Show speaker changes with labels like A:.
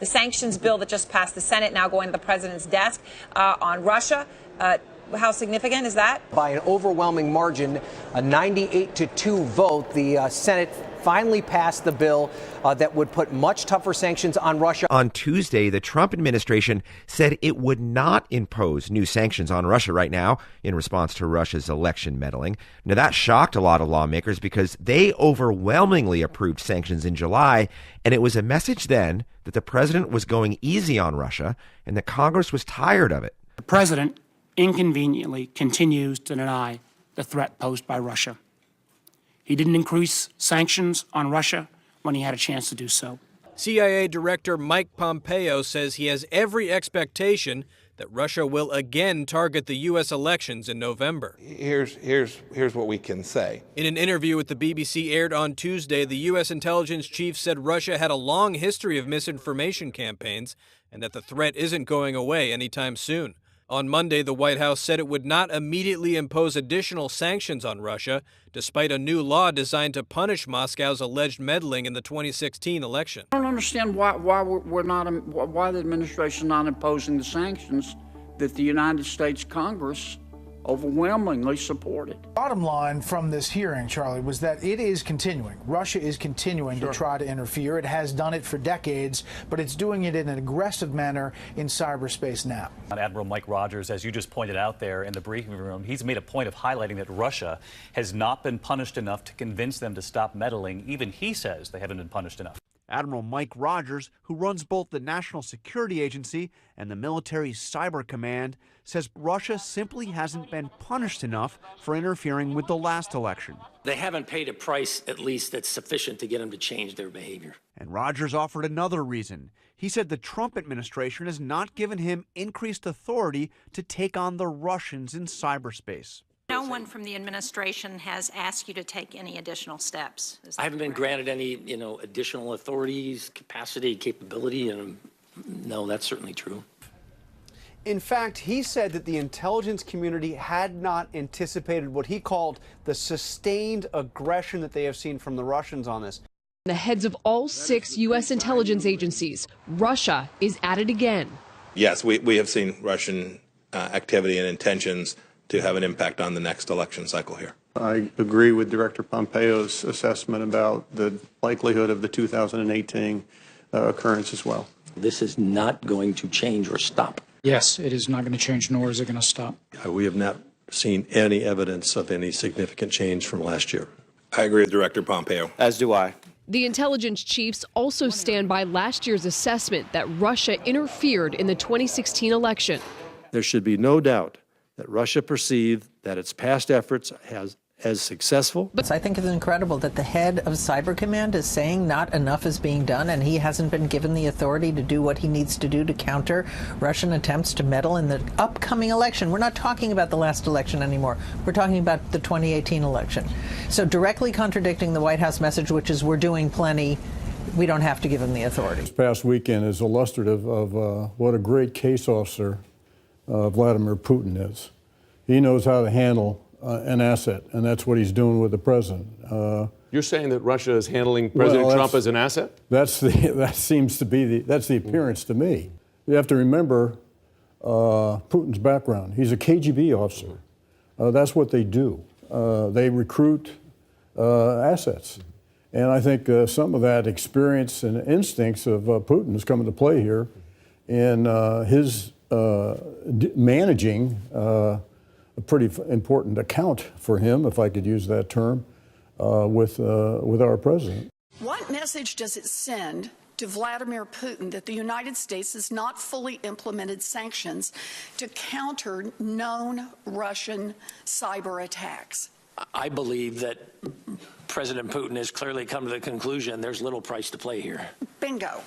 A: The sanctions bill that just passed the Senate now going to the president's desk on Russia. How significant is that?
B: By an overwhelming margin, a 98-2 vote, the Senate finally passed the bill that would put much tougher sanctions on Russia.
C: On Tuesday, the Trump administration said it would not impose new sanctions on Russia right now in response to Russia's election meddling. Now, that shocked a lot of lawmakers because they overwhelmingly approved sanctions in July, and it was a message then that the president was going easy on Russia and that Congress was tired of it.
D: The president inconveniently continues to deny the threat posed by Russia. He didn't increase sanctions on Russia when he had a chance to do so.
E: CIA Director Mike Pompeo says he has every expectation that Russia will again target the U.S. elections in November.
F: Here's what we can say.
E: In an interview with the BBC aired on Tuesday, the U.S. intelligence chief said Russia had a long history of misinformation campaigns and that the threat isn't going away anytime soon. On Monday, the White House said it would not immediately impose additional sanctions on Russia, despite a new law designed to punish Moscow's alleged meddling in the 2016 election.
G: I don't understand why the administration is not imposing the sanctions that the United States Congress overwhelmingly supported.
H: Bottom line from this hearing, Charlie, was that it is continuing. Russia is continuing to try to interfere. It has done it for decades, but it's doing it in an aggressive manner in cyberspace now.
I: Admiral Mike Rogers, as you just pointed out there in the briefing room, he's made a point of highlighting that Russia has not been punished enough to convince them to stop meddling. Even he says they haven't been punished enough.
J: Admiral Mike Rogers, who runs both the National Security Agency and the military cyber command, says Russia simply hasn't been punished enough for interfering with the last election.
K: They haven't paid a price, at least, that's sufficient to get them to change their behavior.
J: And Rogers offered another reason. He said the Trump administration has not given him increased authority to take on the Russians in cyberspace.
L: No one from the administration has asked you to take any additional steps.
K: I haven't been granted any, additional authorities, capacity, capability, and no, that's certainly true.
M: In fact, he said that the intelligence community had not anticipated what he called the sustained aggression that they have seen from the Russians on this.
N: The heads of all 6 U.S. intelligence agencies. Russia is at it again.
F: Yes, we have seen Russian activity and intentions to have an impact on the next election cycle here.
O: I agree with Director Pompeo's assessment about the likelihood of the 2018 occurrence as well.
K: This is not going to change or stop.
D: Yes, it is not going to change, nor is it going to stop.
O: We have not seen any evidence of any significant change from last year.
F: I agree with Director Pompeo.
M: As do I.
N: The intelligence chiefs also stand by last year's assessment that Russia interfered in the 2016 election.
O: There should be no doubt that Russia perceived that its past efforts as successful.
P: But I think it's incredible that the head of Cyber Command is saying not enough is being done, and he hasn't been given the authority to do what he needs to do to counter Russian attempts to meddle in the upcoming election. We're not talking about the last election anymore. We're talking about the 2018 election. So directly contradicting the White House message, which is we're doing plenty, we don't have to give him the authority.
O: This past weekend is illustrative of what a great case officer Vladimir Putin is. He knows how to handle an asset, and that's what he's doing with the president.
Q: You're saying that Russia is handling President Trump as an asset?
O: That seems to be that's the appearance to me. You have to remember Putin's background. He's a KGB officer. That's what they do. They recruit assets. And I think some of that experience and instincts of Putin is coming to play here in his managing a pretty important account for him, if I could use that term, with our president.
R: What message does it send to Vladimir Putin that the United States has not fully implemented sanctions to counter known Russian cyber attacks?
K: I believe that President Putin has clearly come to the conclusion there's little price to play here.
R: Bingo.